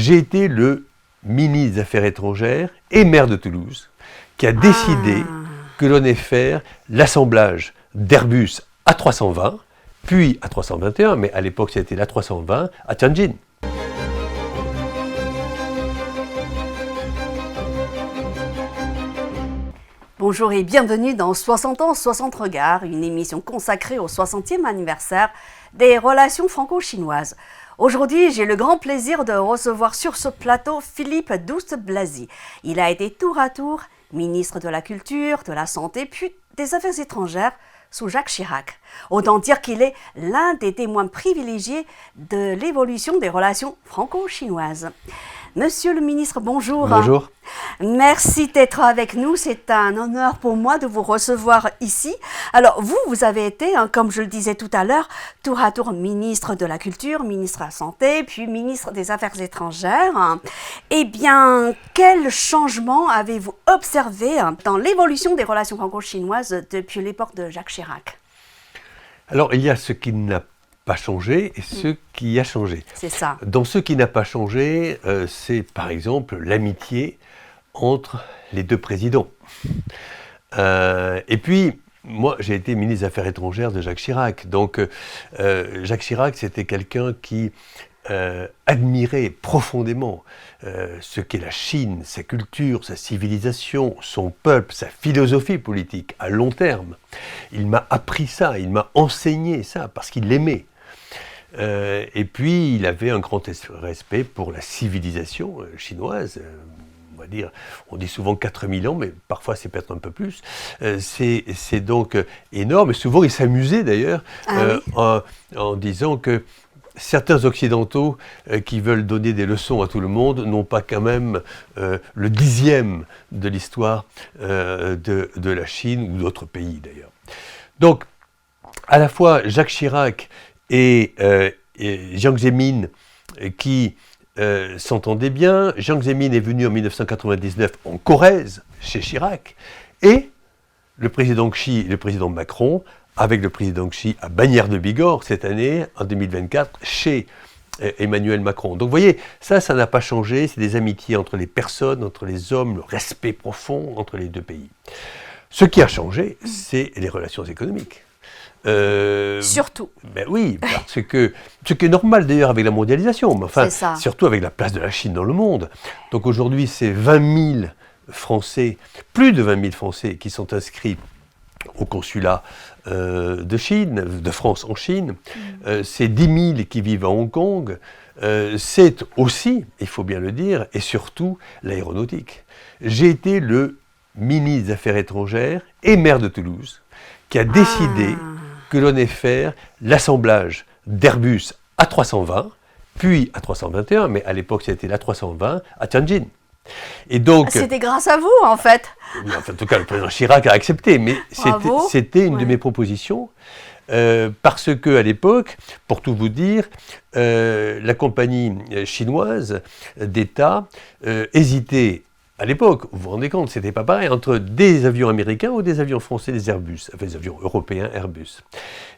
J'ai été le ministre des Affaires étrangères et maire de Toulouse qui a décidé que l'on ait faire l'assemblage d'Airbus A320, puis A321, mais à l'époque c'était l'A320 à Tianjin. Bonjour et bienvenue dans 60 ans, 60 regards, une émission consacrée au 60e anniversaire des relations franco-chinoises. Aujourd'hui, j'ai le grand plaisir de recevoir sur ce plateau Philippe Douste-Blazy. Il a été tour à tour ministre de la Culture, de la Santé, puis des Affaires étrangères sous Jacques Chirac. Autant dire qu'il est l'un des témoins privilégiés de l'évolution des relations franco-chinoises. Monsieur le ministre, bonjour. Bonjour. Merci d'être avec nous. C'est un honneur pour moi de vous recevoir ici. Alors, vous avez été, comme je le disais tout à l'heure, tour à tour ministre de la Culture, ministre de la Santé, puis ministre des Affaires étrangères. Eh bien, quel changement avez-vous observé dans l'évolution des relations franco-chinoises depuis l'époque de Jacques Chirac? Alors, il y a ce qui n'a pas changé et ce qui a changé. C'est ça. Dans ce qui n'a pas changé, c'est par exemple l'amitié entre les deux présidents. Et puis, moi, j'ai été ministre des Affaires étrangères de Jacques Chirac. Donc, Jacques Chirac, c'était quelqu'un qui admirait profondément ce qu'est la Chine, sa culture, sa civilisation, son peuple, sa philosophie politique à long terme. Il m'a appris ça, il m'a enseigné ça parce qu'il l'aimait. Et puis, il avait un grand respect pour la civilisation chinoise. On va dire, on dit souvent 4000 ans, mais parfois c'est peut-être un peu plus. C'est donc énorme. Et souvent, il s'amusait d'ailleurs en disant que certains Occidentaux qui veulent donner des leçons à tout le monde n'ont pas quand même le 10e de l'histoire de la Chine ou d'autres pays d'ailleurs. Donc, à la fois Jacques Chirac et Jiang Zemin qui s'entendaient bien. Jiang Zemin est venu en 1999 en Corrèze, chez Chirac, et le président Xi et le président Macron, avec le président Xi à Bagnères de Bigorre cette année, en 2024, chez Emmanuel Macron. Donc vous voyez, ça n'a pas changé, c'est des amitiés entre les personnes, entre les hommes, le respect profond entre les deux pays. Ce qui a changé, c'est les relations économiques. Surtout. Ben oui, parce que ce qui est normal d'ailleurs avec la mondialisation, mais enfin, surtout avec la place de la Chine dans le monde. Donc aujourd'hui, c'est 20 000 Français, plus de 20 000 Français qui sont inscrits au consulat de Chine, de France en Chine. C'est 10 000 qui vivent à Hong Kong. C'est aussi, il faut bien le dire, et surtout l'aéronautique. J'ai été le ministre des Affaires étrangères et maire de Toulouse qui a décidé que l'on ait faire l'assemblage d'Airbus A320, puis A321, mais à l'époque c'était l'A320 à Tianjin. Et donc, c'était grâce à vous en fait. En tout cas, le président Chirac a accepté, mais c'était une de mes propositions, parce qu'à l'époque, pour tout vous dire, la compagnie chinoise d'État hésitait. À l'époque, vous vous rendez compte, c'était pas pareil, entre des avions américains ou des avions français, des Airbus, enfin des avions européens Airbus.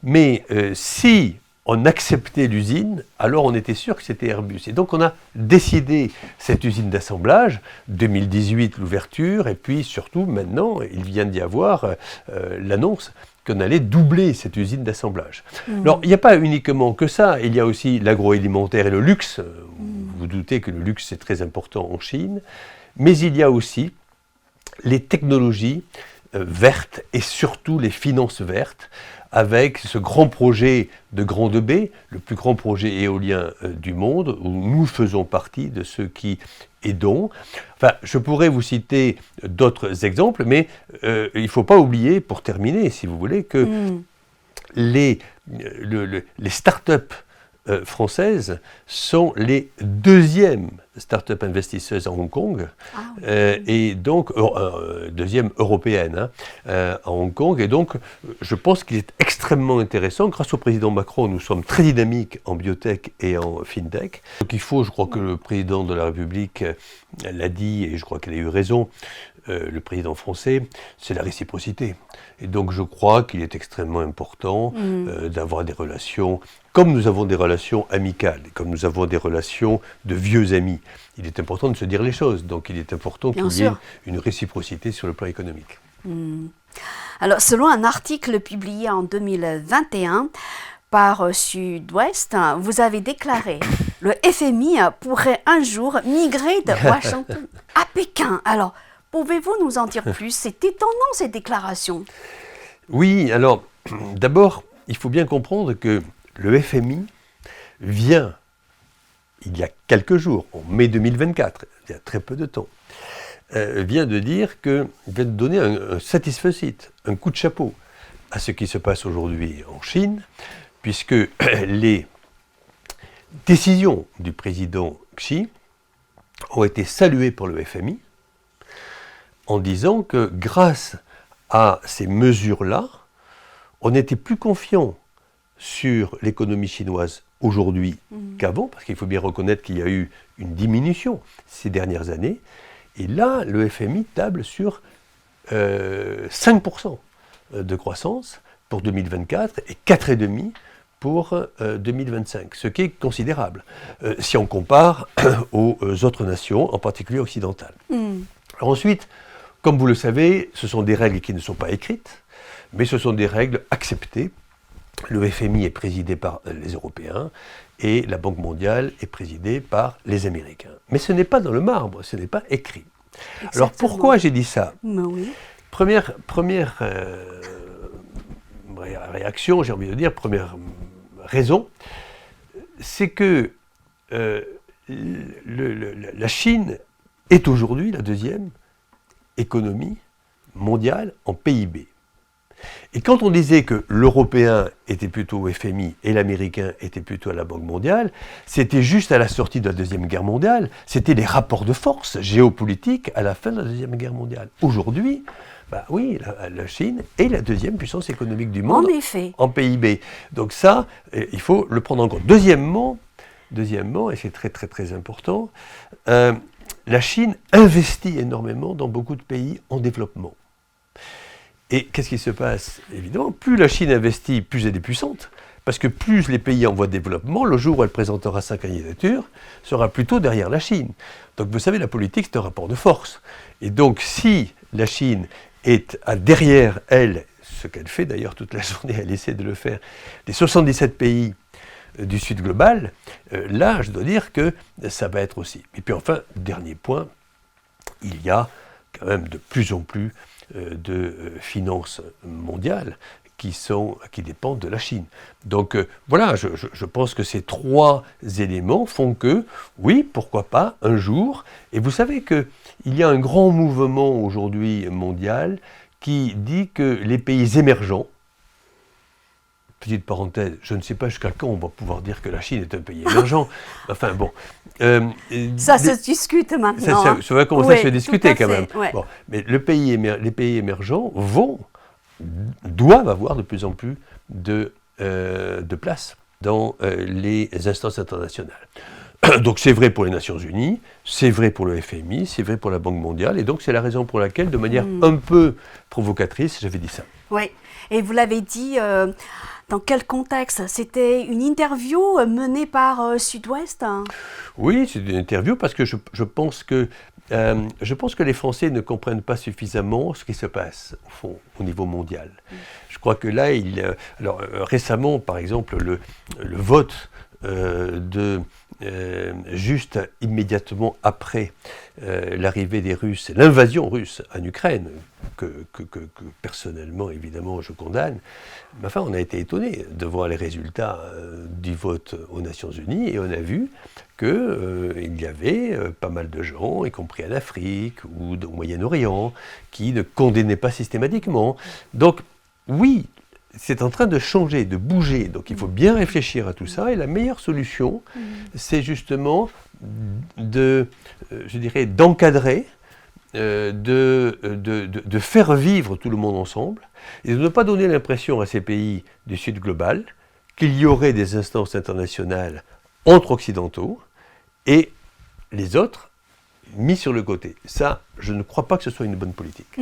Mais si on acceptait l'usine, alors on était sûr que c'était Airbus. Et donc on a décidé cette usine d'assemblage, 2018 l'ouverture, et puis surtout maintenant, il vient d'y avoir l'annonce qu'on allait doubler cette usine d'assemblage. Alors il n'y a pas uniquement que ça, il y a aussi l'agroalimentaire et le luxe. Vous vous doutez que le luxe c'est très important en Chine. Mais il y a aussi les technologies vertes et surtout les finances vertes avec ce grand projet de Grand 2B, le plus grand projet éolien du monde, où nous faisons partie de ceux qui aidons. Enfin, je pourrais vous citer d'autres exemples, mais il ne faut pas oublier, pour terminer, si vous voulez, que les start-up françaises sont les deuxièmes start-up investisseuses à Hong Kong, et donc deuxième européenne à Hong Kong. Et donc, je pense qu'il est extrêmement intéressant. Grâce au président Macron, nous sommes très dynamiques en biotech et en fintech. Donc, il faut, je crois que le président de la République l'a dit, et je crois qu'il a eu raison, le président français, c'est la réciprocité. Et donc je crois qu'il est extrêmement important d'avoir des relations comme nous avons des relations amicales, comme nous avons des relations de vieux amis, il est important de se dire les choses. Donc il est important qu'il y ait une réciprocité sur le plan économique. Alors, selon un article publié en 2021 par Sud-Ouest, vous avez déclaré « Le FMI pourrait un jour migrer de Washington à Pékin ». Alors, pouvez-vous nous en dire plus? C'est étonnant, ces déclarations. Oui, alors, d'abord, il faut bien comprendre que le FMI vient, il y a quelques jours, en mai 2024, il y a très peu de temps, vient de dire qu'il vient de donner un satisfecit, un coup de chapeau à ce qui se passe aujourd'hui en Chine, puisque les décisions du président Xi ont été saluées par le FMI en disant que grâce à ces mesures-là, on était plus confiant sur l'économie chinoise aujourd'hui qu'avant, parce qu'il faut bien reconnaître qu'il y a eu une diminution ces dernières années. Et là, le FMI table sur 5% de croissance pour 2024 et 4,5% pour 2025, ce qui est considérable, si on compare aux autres nations, en particulier occidentales. Alors ensuite, comme vous le savez, ce sont des règles qui ne sont pas écrites, mais ce sont des règles acceptées. Le FMI est présidé par les Européens et la Banque mondiale est présidée par les Américains. Mais ce n'est pas dans le marbre, ce n'est pas écrit. Exactement. Alors pourquoi j'ai dit ça? Oui. Première réaction, j'ai envie de dire, première raison, c'est que la Chine est aujourd'hui la deuxième économie mondiale en PIB. Et quand on disait que l'Européen était plutôt au FMI et l'Américain était plutôt à la Banque mondiale, c'était juste à la sortie de la Deuxième Guerre mondiale, c'était les rapports de force géopolitiques à la fin de la Deuxième Guerre mondiale. Aujourd'hui, oui, la Chine est la deuxième puissance économique du monde en PIB. Donc ça, il faut le prendre en compte. Deuxièmement, et c'est très très très important, la Chine investit énormément dans beaucoup de pays en développement. Et qu'est-ce qui se passe? Évidemment, plus la Chine investit, plus elle est puissante, parce que plus les pays en voie de développement, le jour où elle présentera sa candidature, sera plutôt derrière la Chine. Donc vous savez, la politique, c'est un rapport de force. Et donc si la Chine est derrière elle, ce qu'elle fait d'ailleurs toute la journée, elle essaie de le faire, les 77 pays du Sud global, là, je dois dire que ça va être aussi. Et puis enfin, dernier point, il y a quand même de plus en plus de finances mondiales qui dépendent de la Chine. Donc voilà, je pense que ces trois éléments font que, oui, pourquoi pas, un jour, et vous savez qu'il y a un grand mouvement aujourd'hui mondial qui dit que les pays émergents, petite parenthèse, je ne sais pas jusqu'à quand on va pouvoir dire que la Chine est un pays émergent. Enfin bon. Ça se discute maintenant. Ça va commencer à se discuter quand même. Ouais. Bon, mais les pays émergents doivent avoir de plus en plus de place dans les instances internationales. Donc c'est vrai pour les Nations Unies, c'est vrai pour le FMI, c'est vrai pour la Banque mondiale, et donc c'est la raison pour laquelle, de manière un peu provocatrice, j'avais dit ça. Oui, et vous l'avez dit, dans quel contexte? C'était une interview menée par Sud-Ouest? Oui, c'est une interview parce que je pense que les Français ne comprennent pas suffisamment ce qui se passe au fond, au niveau mondial. Je crois que là, récemment, par exemple, le vote juste immédiatement après l'arrivée des Russes, l'invasion russe en Ukraine, que personnellement, évidemment, je condamne, mais enfin, on a été étonnés de voir les résultats du vote aux Nations Unies, et on a vu qu'il y avait pas mal de gens, y compris en Afrique ou au Moyen-Orient, qui ne condamnaient pas systématiquement. Donc, oui, c'est en train de changer, de bouger, donc il faut bien réfléchir à tout ça, et la meilleure solution, c'est justement d'encadrer, de faire vivre tout le monde ensemble, et de ne pas donner l'impression à ces pays du Sud global qu'il y aurait des instances internationales entre occidentaux, et les autres, mis sur le côté. Ça, je ne crois pas que ce soit une bonne politique.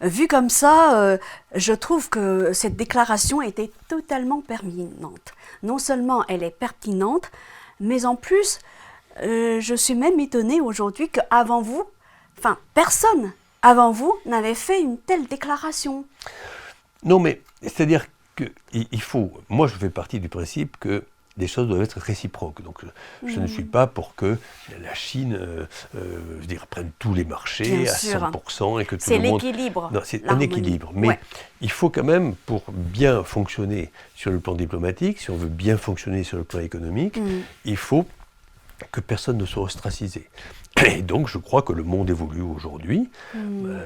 Vu comme ça, je trouve que cette déclaration était totalement pertinente. Non seulement elle est pertinente, mais en plus, je suis même étonnée aujourd'hui qu'avant vous, personne avant vous n'avait fait une telle déclaration. Non, mais c'est-à-dire qu'il faut... Moi, je fais partie du principe que les choses doivent être réciproques. Donc, je ne suis pas pour que la Chine prenne tous les marchés à 100% et que tout le monde... C'est l'équilibre. Non, c'est un équilibre. Mais il faut quand même, pour bien fonctionner sur le plan diplomatique, si on veut bien fonctionner sur le plan économique, il faut que personne ne soit ostracisé. Et donc, je crois que le monde évolue aujourd'hui. De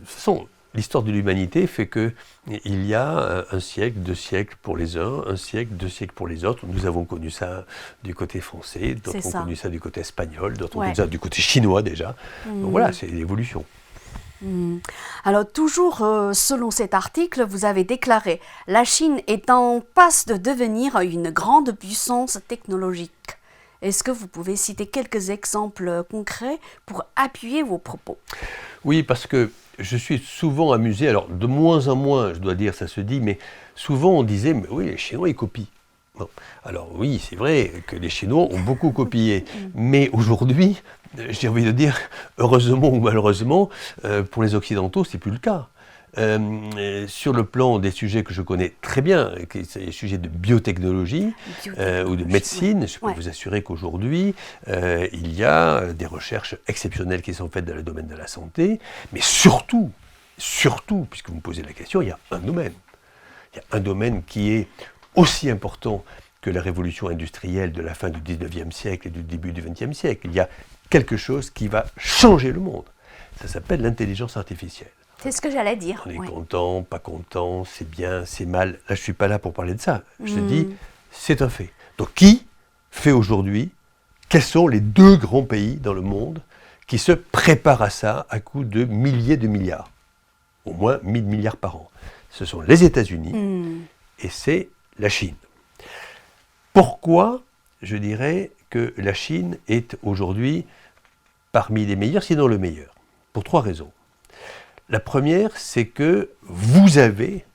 toute façon, l'histoire de l'humanité fait qu'il y a un siècle, 2 siècles pour les uns, 1 siècle, 2 siècles pour les autres. Nous avons connu ça du côté français, d'autres ont connu ça du côté espagnol, d'autres ont connu ça du côté chinois déjà. Donc voilà, c'est l'évolution. Alors toujours selon cet article, vous avez déclaré « La Chine est en passe de devenir une grande puissance technologique ». Est-ce que vous pouvez citer quelques exemples concrets pour appuyer vos propos? Oui, parce que je suis souvent amusé, alors de moins en moins, je dois dire, ça se dit, mais souvent on disait, mais oui, les Chinois, ils copient. Bon. Alors oui, c'est vrai que les Chinois ont beaucoup copié, mais aujourd'hui, j'ai envie de dire, heureusement ou malheureusement, pour les Occidentaux, c'est plus le cas. Sur le plan des sujets que je connais très bien, c'est les sujets de biotechnologie ou de médecine, je peux vous assurer qu'aujourd'hui, il y a des recherches exceptionnelles qui sont faites dans le domaine de la santé, mais surtout, puisque vous me posez la question, il y a un domaine. Il y a un domaine qui est aussi important que la révolution industrielle de la fin du 19e siècle et du début du 20e siècle. Il y a quelque chose qui va changer le monde. Ça s'appelle l'intelligence artificielle. C'est ce que j'allais dire. On est content, pas content, c'est bien, c'est mal. Là, je ne suis pas là pour parler de ça. Je te dis, c'est un fait. Donc, qui fait aujourd'hui, quels sont les 2 grands pays dans le monde qui se préparent à ça à coût de milliers de milliards? Au moins 1000 milliards par an. Ce sont les États-Unis et c'est la Chine. Pourquoi je dirais que la Chine est aujourd'hui parmi les meilleurs, sinon le meilleur? Pour 3 raisons. La première, c'est que vous avez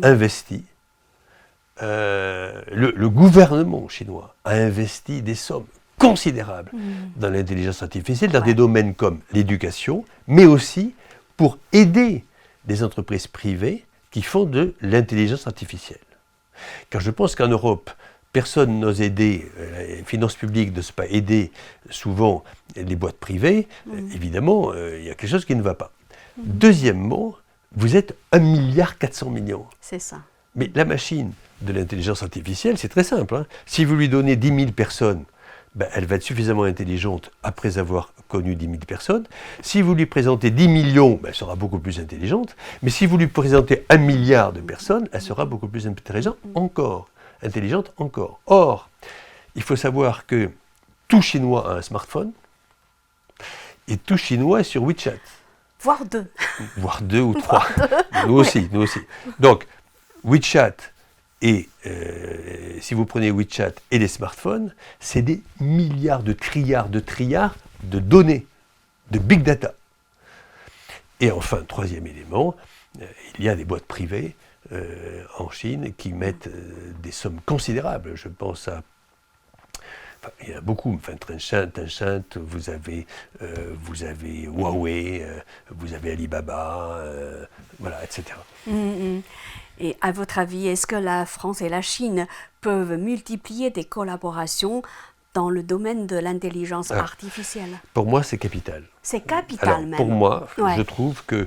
investi, le gouvernement chinois a investi des sommes considérables dans l'intelligence artificielle, dans des domaines comme l'éducation, mais aussi pour aider des entreprises privées qui font de l'intelligence artificielle. Car je pense qu'en Europe, personne n'ose aider, les finances publiques n'osent pas aider souvent les boîtes privées, évidemment, il y a quelque chose qui ne va pas. Deuxièmement, vous êtes 1,4 milliard. C'est ça. Mais la machine de l'intelligence artificielle, c'est très simple. Si vous lui donnez 10 000 personnes, elle va être suffisamment intelligente après avoir connu 10 000 personnes. Si vous lui présentez 10 millions, elle sera beaucoup plus intelligente. Mais si vous lui présentez 1 milliard de personnes, elle sera beaucoup plus intelligente encore. Or, il faut savoir que tout Chinois a un smartphone et tout Chinois est sur WeChat. Voire 2. Voire 2 ou 3. Nous aussi. Donc, WeChat et, si vous prenez WeChat et les smartphones, c'est des milliards de trilliards de données, de big data. Et enfin, 3e élément, il y a des boîtes privées en Chine qui mettent des sommes considérables. Je pense à... il y en a beaucoup, Tencent, vous avez Huawei, vous avez Alibaba, etc. Et à votre avis, est-ce que la France et la Chine peuvent multiplier des collaborations dans le domaine de l'intelligence artificielle? Pour moi, c'est capital. C'est capital même. Pour moi, je trouve que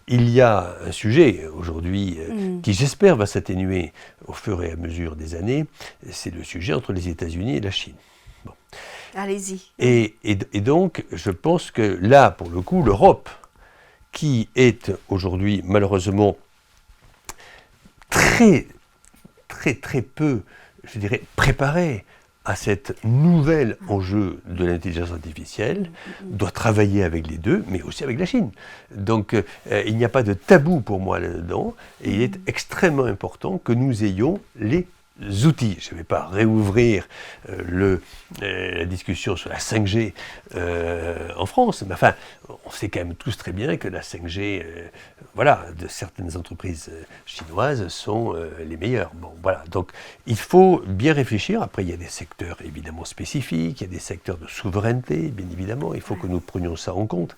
il y a un sujet aujourd'hui qui, j'espère, va s'atténuer au fur et à mesure des années. C'est le sujet entre les États-Unis et la Chine. Bon. Allez-y. Et donc, je pense que là, pour le coup, l'Europe, qui est aujourd'hui, malheureusement, très peu, je dirais, préparée à cette nouvelle enjeu de l'intelligence artificielle, doit travailler avec les 2, mais aussi avec la Chine. Donc, il n'y a pas de tabou pour moi là-dedans, et il est extrêmement important que nous ayons les outils. Je ne vais pas réouvrir la discussion sur la 5G en France, mais enfin, on sait quand même tous très bien que la 5G, de certaines entreprises chinoises sont les meilleures. Bon, voilà, donc il faut bien réfléchir. Après, il y a des secteurs évidemment spécifiques, il y a des secteurs de souveraineté, bien évidemment, il faut que nous prenions ça en compte.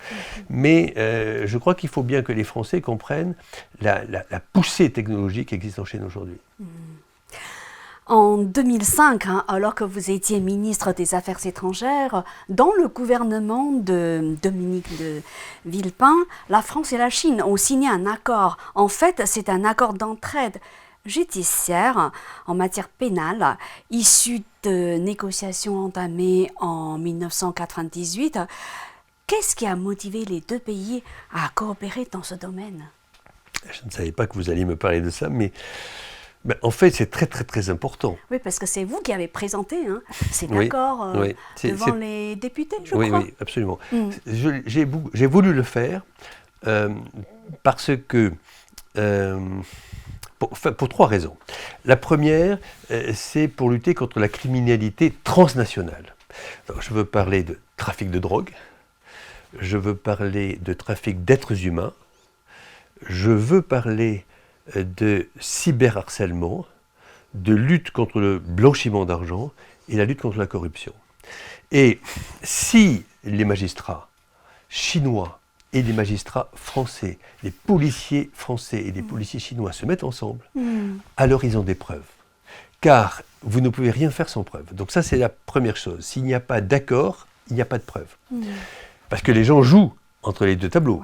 Mais je crois qu'il faut bien que les Français comprennent la poussée technologique qui existe en Chine aujourd'hui. En 2005, alors que vous étiez ministre des Affaires étrangères, dans le gouvernement de Dominique de Villepin, la France et la Chine ont signé un accord. En fait, c'est un accord d'entraide judiciaire en matière pénale, issu de négociations entamées en 1998. Qu'est-ce qui a motivé les deux pays à coopérer dans ce domaine? Je ne savais pas que vous alliez me parler de ça, mais en fait, c'est très, très, très important. Oui, parce que c'est vous qui avez présenté cet accord devant les députés, je crois. Oui, absolument. J'ai voulu le faire parce que... pour trois raisons. La première, c'est pour lutter contre la criminalité transnationale. Alors, je veux parler de trafic de drogue, je veux parler de trafic d'êtres humains, je veux parler de cyberharcèlement, de lutte contre le blanchiment d'argent et la lutte contre la corruption. Et si les magistrats chinois et les magistrats français, les policiers français et les policiers chinois se mettent ensemble, alors ils ont des preuves. Car vous ne pouvez rien faire sans preuve. Donc ça, c'est la première chose. S'il n'y a pas d'accord, il n'y a pas de preuve. Parce que les gens jouent entre les deux tableaux.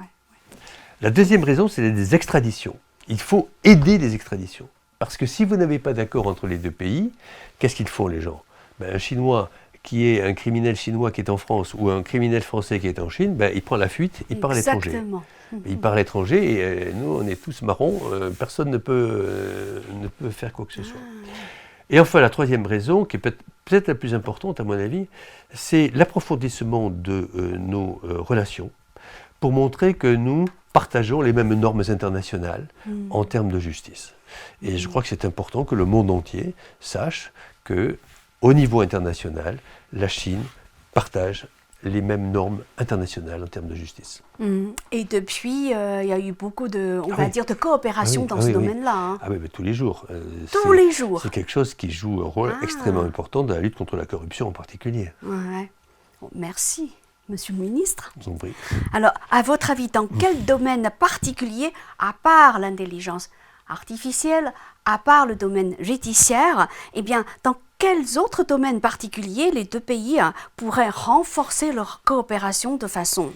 La deuxième raison, c'est les extraditions. Il faut aider les extraditions. Parce que si vous n'avez pas d'accord entre les deux pays, qu'est-ce qu'ils font les gens? Un Chinois qui est un criminel chinois qui est en France ou un criminel français qui est en Chine, il prend la fuite, il part à l'étranger. Il part à l'étranger et nous, on est tous marrons, personne ne peut faire quoi que ce soit. Et enfin, la troisième raison, qui est peut-être la plus importante à mon avis, c'est l'approfondissement de nos relations pour montrer que nous partageons les mêmes normes internationales en termes de justice. Et je crois que c'est important que le monde entier sache que, au niveau international, la Chine partage les mêmes normes internationales en termes de justice. Et depuis, il y a eu beaucoup de, on va dire, de coopération dans ce domaine-là. Ah oui, mais tous les jours. Tous les jours. C'est quelque chose qui joue un rôle extrêmement important dans la lutte contre la corruption en particulier. Merci, Monsieur le Ministre. Je vous en prie. Alors, à votre avis, dans quel domaine particulier, à part l'intelligence artificielle, à part le domaine judiciaire, dans quels autres domaines particuliers les deux pays pourraient renforcer leur coopération de façon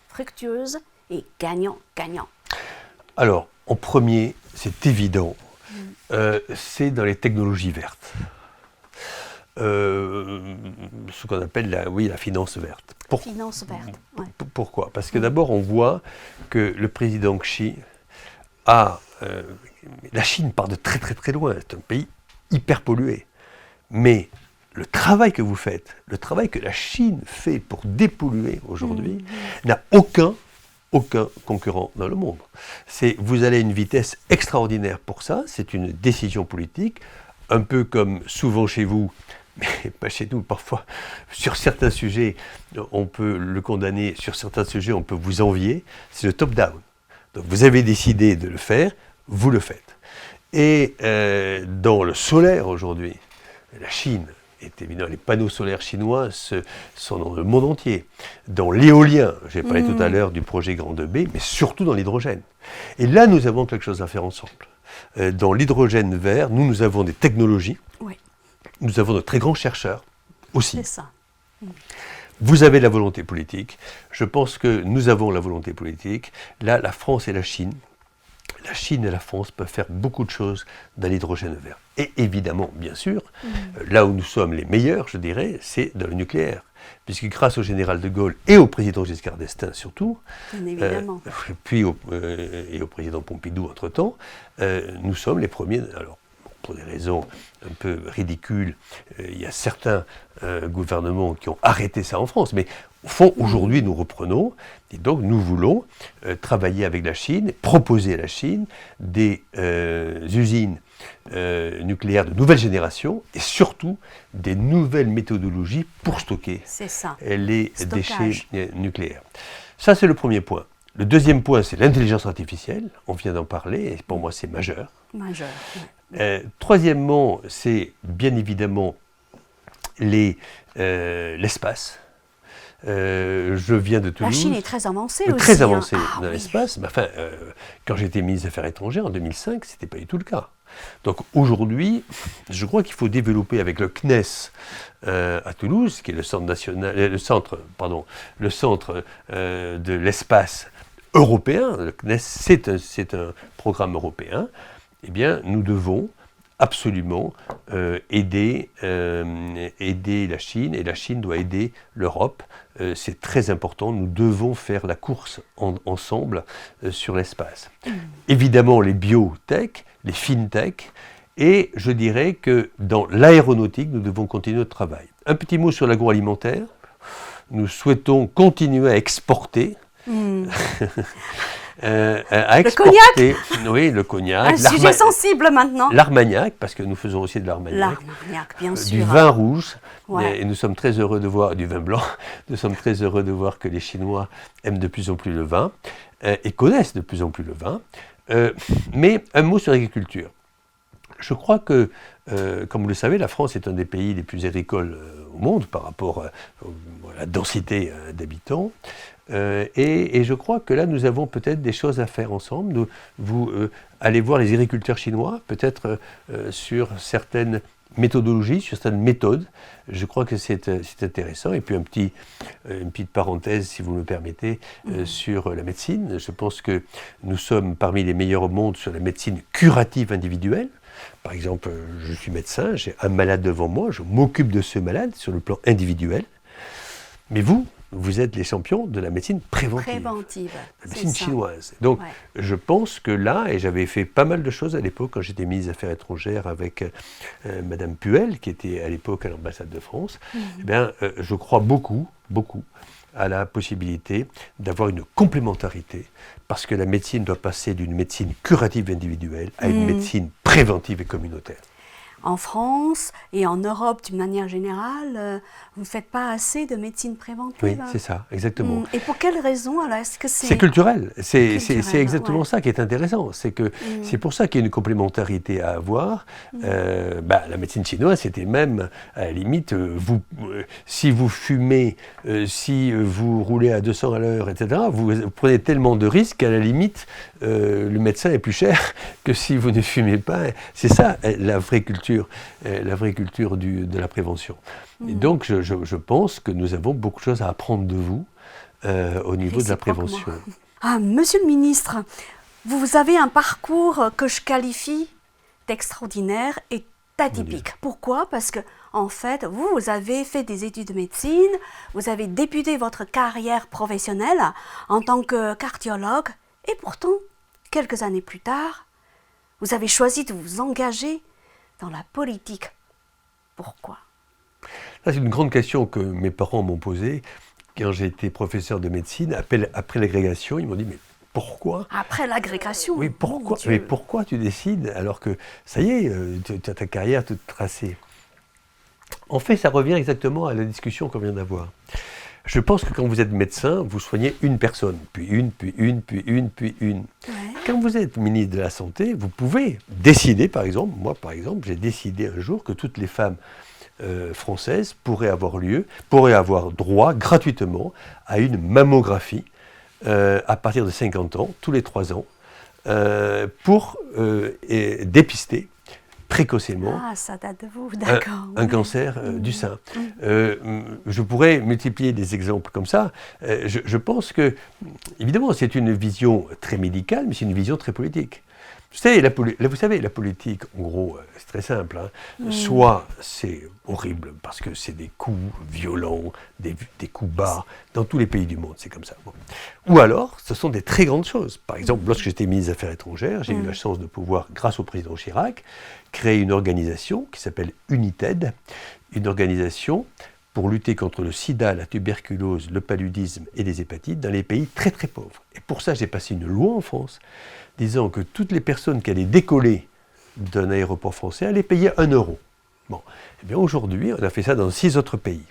fructueuse et gagnant-gagnant? Alors, en premier, c'est évident, c'est dans les technologies vertes. Ce qu'on appelle la finance verte. Finance verte, Pourquoi? Parce que d'abord, on voit que le président Xi a... la Chine part de très très très loin, c'est un pays hyper pollué. Mais le travail que vous faites, le travail que la Chine fait pour dépolluer aujourd'hui, n'a aucun concurrent dans le monde. Vous allez à une vitesse extraordinaire pour ça, c'est une décision politique, un peu comme souvent chez vous, mais pas chez nous, parfois, sur certains sujets, on peut le condamner, sur certains sujets, on peut vous envier, c'est le top-down. Donc vous avez décidé de le faire, vous le faites. Et dans le solaire aujourd'hui, la Chine est évident, les panneaux solaires chinois sont dans le monde entier. Dans l'éolien, j'ai parlé tout à l'heure du projet Grand 2B, mais surtout dans l'hydrogène. Et là, nous avons quelque chose à faire ensemble. Dans l'hydrogène vert, nous avons des technologies, nous avons de très grands chercheurs aussi. C'est ça. Vous avez la volonté politique, je pense que nous avons la volonté politique. Là, la France et la Chine et la France peuvent faire beaucoup de choses dans l'hydrogène vert. Et évidemment, bien sûr, là où nous sommes les meilleurs, je dirais, c'est dans le nucléaire. Puisque grâce au général de Gaulle et au président Giscard d'Estaing surtout, puis et au président Pompidou entre-temps, nous sommes les premiers. Alors, pour des raisons un peu ridicules, il y a certains gouvernements qui ont arrêté ça en France. Mais au fond, aujourd'hui, nous reprenons, et donc nous voulons travailler avec la Chine, proposer à la Chine des usines nucléaires de nouvelle génération et surtout des nouvelles méthodologies pour stocker les déchets nucléaires. Ça, c'est le premier point. Le deuxième point, c'est l'intelligence artificielle. On vient d'en parler et pour moi, c'est majeur. Troisièmement, c'est bien évidemment l'espace. Je viens de Toulouse. La Chine est très avancée aussi. Très avancée dans l'espace. Mais enfin, quand j'étais ministre des Affaires étrangères en 2005, ce n'était pas du tout le cas. Donc aujourd'hui, je crois qu'il faut développer avec le CNES à Toulouse, qui est le centre de l'espace européen. Le CNES, c'est un programme européen. Eh bien, nous devons absolument aider la Chine, et la Chine doit aider l'Europe. C'est très important, nous devons faire la course ensemble sur l'espace. Évidemment, les biotech, les fintech, et je dirais que dans l'aéronautique, nous devons continuer notre travail. Un petit mot sur l'agroalimentaire. Nous souhaitons continuer à exporter. À exporter, le cognac. Oui, le cognac. Un sujet sensible maintenant. L'armagnac, parce que nous faisons aussi de l'armagnac. L'armagnac, bien sûr. Du vin rouge, et nous sommes très heureux de voir, du vin blanc, nous sommes très heureux de voir que les Chinois aiment de plus en plus le vin, et connaissent de plus en plus le vin. Mais un mot sur l'agriculture. Je crois que, comme vous le savez, la France est un des pays les plus agricoles au monde par rapport à la densité d'habitants. Et je crois que là, nous avons peut-être des choses à faire ensemble. Vous allez voir les agriculteurs chinois, peut-être sur certaines méthodologies, sur certaines méthodes. Je crois que c'est intéressant. Et puis une petite parenthèse, si vous me permettez, sur la médecine. Je pense que nous sommes parmi les meilleurs au monde sur la médecine curative individuelle. Par exemple, je suis médecin, j'ai un malade devant moi, je m'occupe de ce malade sur le plan individuel. Mais vous êtes les champions de la médecine préventive. La médecine chinoise. Donc, je pense que là, et j'avais fait pas mal de choses à l'époque quand j'étais ministre des Affaires étrangères avec Madame Puel, qui était à l'époque à l'ambassade de France, eh bien, je crois beaucoup à la possibilité d'avoir une complémentarité, parce que la médecine doit passer d'une médecine curative individuelle à une médecine préventive et communautaire. En France et en Europe, d'une manière générale, vous ne faites pas assez de médecine préventive. Oui, c'est ça, exactement. Et pour quelle raison alors? Est-ce que c'est culturel. C'est exactement ça qui est intéressant. C'est que c'est pour ça qu'il y a une complémentarité à avoir. La médecine chinoise, c'était même, à la limite, si vous fumez, si vous roulez à 200 à l'heure, etc., vous prenez tellement de risques qu'à la limite, le médecin est plus cher que si vous ne fumez pas. C'est ça, la vraie culture de la prévention. Et donc, je pense que nous avons beaucoup de choses à apprendre de vous au niveau de la prévention. Monsieur le ministre, vous avez un parcours que je qualifie d'extraordinaire et d'atypique. Pourquoi? Parce que, en fait, vous avez fait des études de médecine, vous avez débuté votre carrière professionnelle en tant que cardiologue, et pourtant, quelques années plus tard, vous avez choisi de vous engager dans la politique. Pourquoi? C'est une grande question que mes parents m'ont posée quand j'ai été professeur de médecine. Après l'agrégation, ils m'ont dit, mais pourquoi? Après l'agrégation? Oui, pourquoi? Mais pourquoi tu décides alors que, ça y est, tu as ta carrière toute tracée? En fait, ça revient exactement à la discussion qu'on vient d'avoir. Je pense que quand vous êtes médecin, vous soignez une personne, puis une. Ouais. Quand vous êtes ministre de la Santé, vous pouvez décider, par exemple, moi par exemple, j'ai décidé un jour que toutes les femmes françaises pourraient avoir droit gratuitement à une mammographie à partir de 50 ans, tous les 3 ans, pour dépister précocement ça date de vous, d'accord, un cancer du sein. Je pourrais multiplier des exemples comme ça. Je pense que, évidemment, c'est une vision très médicale, mais c'est une vision très politique. Vous savez, la politique, en gros, c'est très simple. Soit c'est horrible parce que c'est des coups violents, des coups bas, dans tous les pays du monde, c'est comme ça. Bon. Ou alors, ce sont des très grandes choses. Par exemple, lorsque j'étais ministre des Affaires étrangères, j'ai eu la chance de pouvoir, grâce au président Chirac, créer une organisation qui s'appelle UNITED, une organisation pour lutter contre le sida, la tuberculose, le paludisme et les hépatites dans les pays très très pauvres. Et pour ça, j'ai passé une loi en France disant que toutes les personnes qui allaient décoller d'un aéroport français allaient payer 1 euro. Bon. Eh bien aujourd'hui, on a fait ça dans 6 autres pays.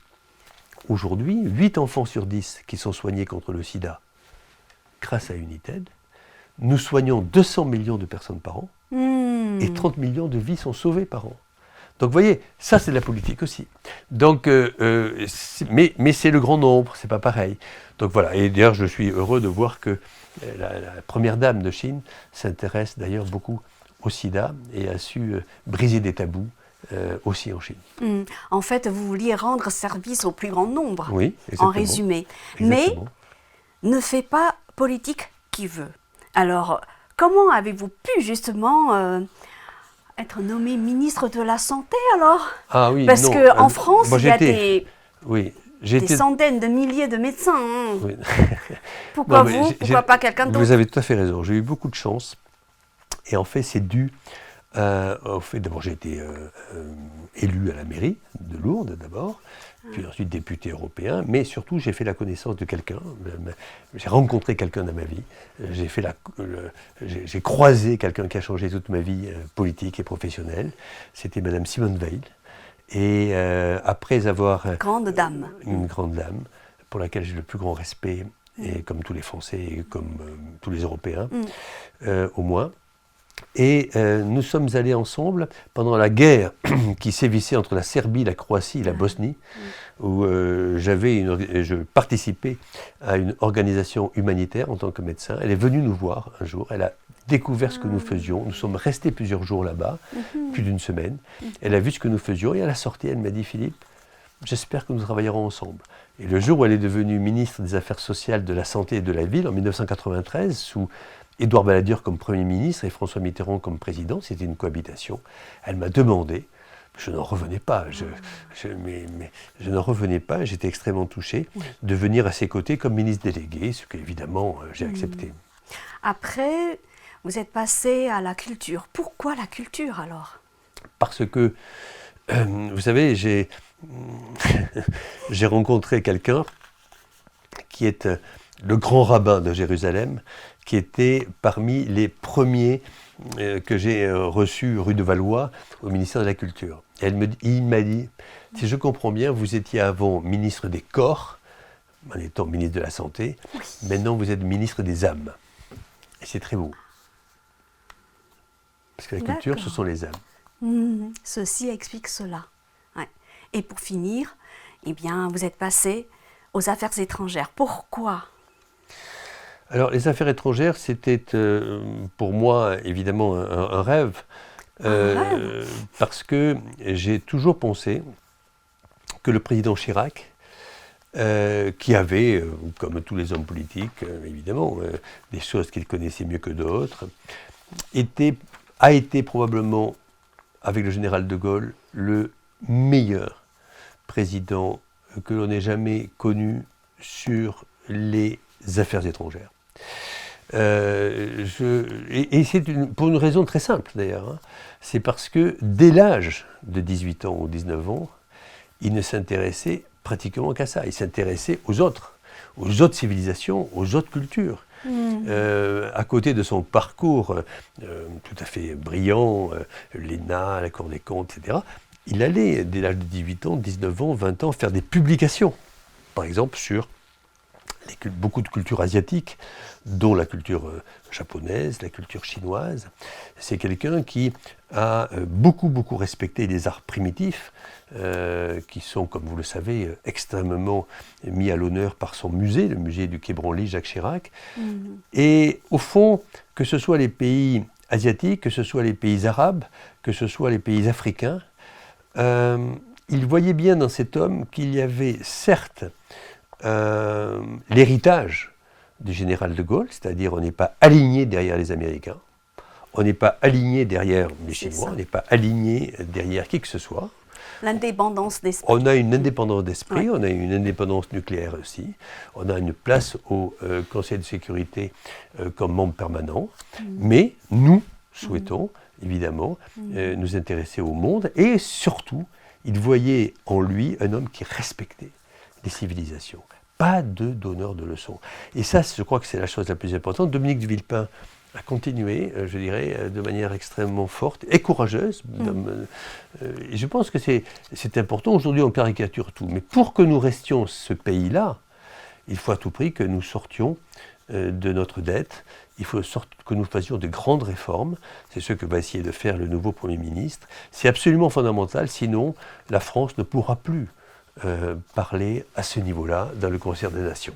Aujourd'hui, 8 enfants sur 10 qui sont soignés contre le sida grâce à United. Nous soignons 200 millions de personnes par an et 30 millions de vies sont sauvées par an. Donc vous voyez, ça c'est de la politique aussi. Donc, mais c'est le grand nombre, c'est pas pareil. Donc voilà, et d'ailleurs je suis heureux de voir que la première dame de Chine s'intéresse d'ailleurs beaucoup au sida et a su briser des tabous aussi en Chine. En fait, vous vouliez rendre service au plus grand nombre, oui, exactement. En résumé. Exactement. Mais ne fait pas politique qui veut. Alors, comment avez-vous pu justement être nommé ministre de la Santé alors? Ah oui, parce qu'en France, il y a des centaines de milliers de médecins. Hein. Oui. Pourquoi vous? Pourquoi pas quelqu'un d'autre? Vous avez tout à fait raison. J'ai eu beaucoup de chance. Et en fait, c'est dû au fait, d'abord, j'ai été élu à la mairie de Lourdes d'abord, puis ensuite député européen, mais surtout, j'ai fait la connaissance de quelqu'un. J'ai rencontré quelqu'un dans ma vie. J'ai croisé quelqu'un qui a changé toute ma vie politique et professionnelle. C'était Madame Simone Veil. Et après avoir... Grande dame. Une grande dame, pour laquelle j'ai le plus grand respect, et comme tous les Français, et comme tous les Européens, au moins. Et nous sommes allés ensemble pendant la guerre qui sévissait entre la Serbie, la Croatie et la Bosnie, où je participais à une organisation humanitaire en tant que médecin. Elle est venue nous voir un jour, elle a découvert ce que nous faisions. Nous sommes restés plusieurs jours là-bas, plus d'une semaine. Elle a vu ce que nous faisions et à la sortie, elle m'a dit « Philippe, j'espère que nous travaillerons ensemble ». Et le jour où elle est devenue ministre des Affaires sociales, de la Santé et de la Ville, en 1993, sous Édouard Balladur comme Premier ministre et François Mitterrand comme président, c'était une cohabitation, elle m'a demandé, je n'en revenais pas, je n'en revenais pas, j'étais extrêmement touché, de venir à ses côtés comme ministre délégué, ce qu'évidemment j'ai accepté. Après, vous êtes passé à la culture. Pourquoi la culture alors? Parce que, vous savez, j'ai rencontré quelqu'un qui est le grand rabbin de Jérusalem, qui était parmi les premiers que j'ai reçus rue de Valois au ministère de la Culture. Et il m'a dit, si je comprends bien, vous étiez avant ministre des corps, en étant ministre de la Santé, maintenant vous êtes ministre des âmes. Et c'est très beau. Parce que la culture, ce sont les âmes. Ceci explique cela. Ouais. Et pour finir, eh bien, vous êtes passé aux affaires étrangères. Pourquoi ? Alors, les affaires étrangères, c'était pour moi, évidemment, un rêve. Parce que j'ai toujours pensé que le président Chirac, qui avait, comme tous les hommes politiques, évidemment, des choses qu'il connaissait mieux que d'autres, a été probablement, avec le général de Gaulle, le meilleur président que l'on ait jamais connu sur les affaires étrangères. Et c'est pour une raison très simple d'ailleurs, hein. C'est parce que dès l'âge de 18 ans ou 19 ans, il ne s'intéressait pratiquement qu'à ça. Il s'intéressait aux autres civilisations, aux autres cultures. À côté de son parcours tout à fait brillant, l'ENA, la Cour des comptes, etc., il allait, dès l'âge de 18 ans, 19 ans, 20 ans, faire des publications, par exemple sur beaucoup de cultures asiatiques, dont la culture japonaise, la culture chinoise. C'est quelqu'un qui a beaucoup respecté les arts primitifs, qui sont, comme vous le savez, extrêmement mis à l'honneur par son musée, le musée du Quai Branly, Jacques Chirac. Et au fond, que ce soit les pays asiatiques, que ce soit les pays arabes, que ce soit les pays africains, il voyait bien dans cet homme qu'il y avait certes l'héritage du général de Gaulle, c'est-à-dire on n'est pas aligné derrière les Américains, on n'est pas aligné derrière les Chinois, on n'est pas aligné derrière qui que ce soit. L'indépendance d'esprit. On a une indépendance d'esprit, on a une indépendance nucléaire aussi, on a une place au Conseil de sécurité comme membre permanent, mais nous souhaitons évidemment nous intéresser au monde et surtout, il voyait en lui un homme qui respectait les civilisations. pas de donneur de leçons. Et ça, je crois que c'est la chose la plus importante. Dominique de Villepin a continué, je dirais, de manière extrêmement forte et courageuse. Et je pense que c'est important. Aujourd'hui, on caricature tout. Mais pour que nous restions ce pays-là, il faut à tout prix que nous sortions de notre dette. Il faut que nous fassions de grandes réformes. C'est ce que va essayer de faire le nouveau Premier ministre. C'est absolument fondamental, sinon la France ne pourra plus parler à ce niveau-là dans le concert des nations.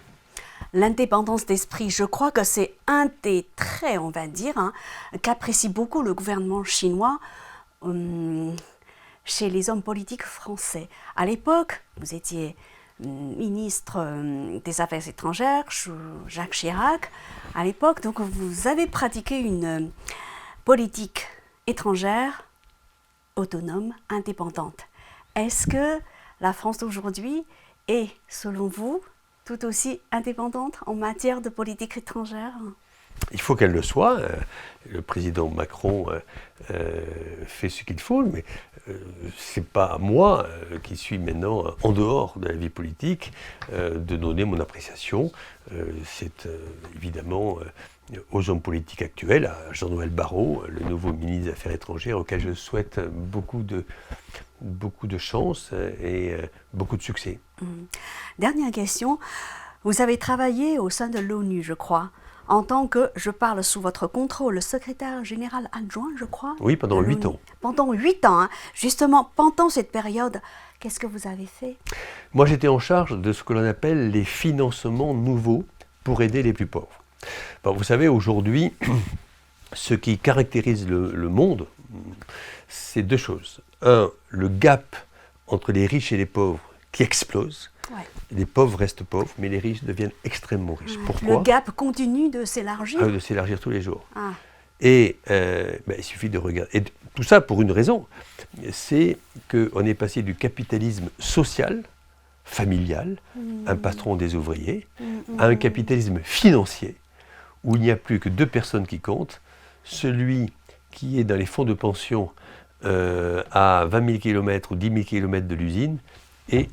L'indépendance d'esprit, je crois que c'est un des traits, on va dire, qu'apprécie beaucoup le gouvernement chinois chez les hommes politiques français. À l'époque, vous étiez ministre des Affaires étrangères, Jacques Chirac. À l'époque, donc, vous avez pratiqué une politique étrangère autonome, indépendante. Est-ce que la France d'aujourd'hui est, selon vous, tout aussi indépendante en matière de politique étrangère? Il faut qu'elle le soit. Le président Macron fait ce qu'il faut, mais ce n'est pas à moi, qui suis maintenant en dehors de la vie politique, de donner mon appréciation. C'est évidemment aux hommes politiques actuels, à Jean-Noël Barrot, le nouveau ministre des Affaires étrangères, auquel je souhaite beaucoup de chance et beaucoup de succès. Dernière question. Vous avez travaillé au sein de l'ONU, je crois, en tant que, je parle sous votre contrôle, le secrétaire général adjoint, je crois. Oui, pendant 8 ans. Pendant 8 ans, hein. Justement, pendant cette période, qu'est-ce que vous avez fait? Moi, j'étais en charge de ce que l'on appelle les financements nouveaux pour aider les plus pauvres. Bon, vous savez, aujourd'hui, ce qui caractérise le monde, c'est deux choses. Un, le gap entre les riches et les pauvres qui explose. Ouais. Les pauvres restent pauvres, mais les riches deviennent extrêmement riches. Pourquoi? Le gap continue de s'élargir. De s'élargir tous les jours. Et il suffit de regarder. Et tout ça pour une raison, c'est qu'on est passé du capitalisme social, familial, un patron des ouvriers, à un capitalisme financier, où il n'y a plus que deux personnes qui comptent, celui qui est dans les fonds de pension à 20 000 km ou 10 000 km de l'usine, et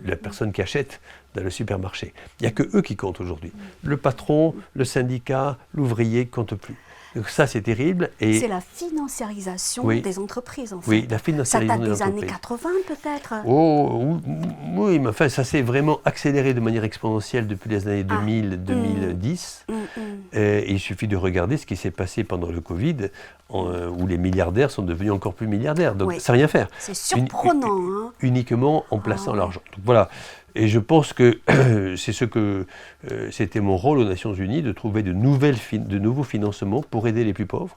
la personne qui achète dans le supermarché. Il n'y a que eux qui comptent aujourd'hui. Le patron, le syndicat, l'ouvrier ne comptent plus. Donc ça, c'est terrible. C'est la financiarisation des entreprises, en fait. Oui, la financiarisation des entreprises. Ça date des années 80, peut-être? Oui, mais enfin, ça s'est vraiment accéléré de manière exponentielle depuis les années 2000-2010. Et il suffit de regarder ce qui s'est passé pendant le Covid, où les milliardaires sont devenus encore plus milliardaires. Donc, ça n'a rien à faire. C'est surprenant. Uniquement en plaçant l'argent. Donc, voilà. Et je pense que c'était mon rôle aux Nations Unies de trouver de nouveaux financements pour aider les plus pauvres.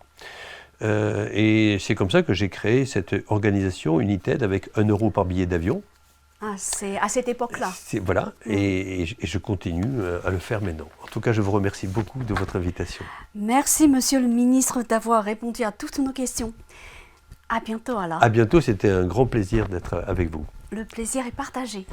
Et c'est comme ça que j'ai créé cette organisation United avec 1 euro par billet d'avion. C'est à cette époque-là. Voilà, et je continue à le faire maintenant. En tout cas, je vous remercie beaucoup de votre invitation. Merci, Monsieur le Ministre, d'avoir répondu à toutes nos questions. À bientôt alors. À bientôt, c'était un grand plaisir d'être avec vous. Le plaisir est partagé.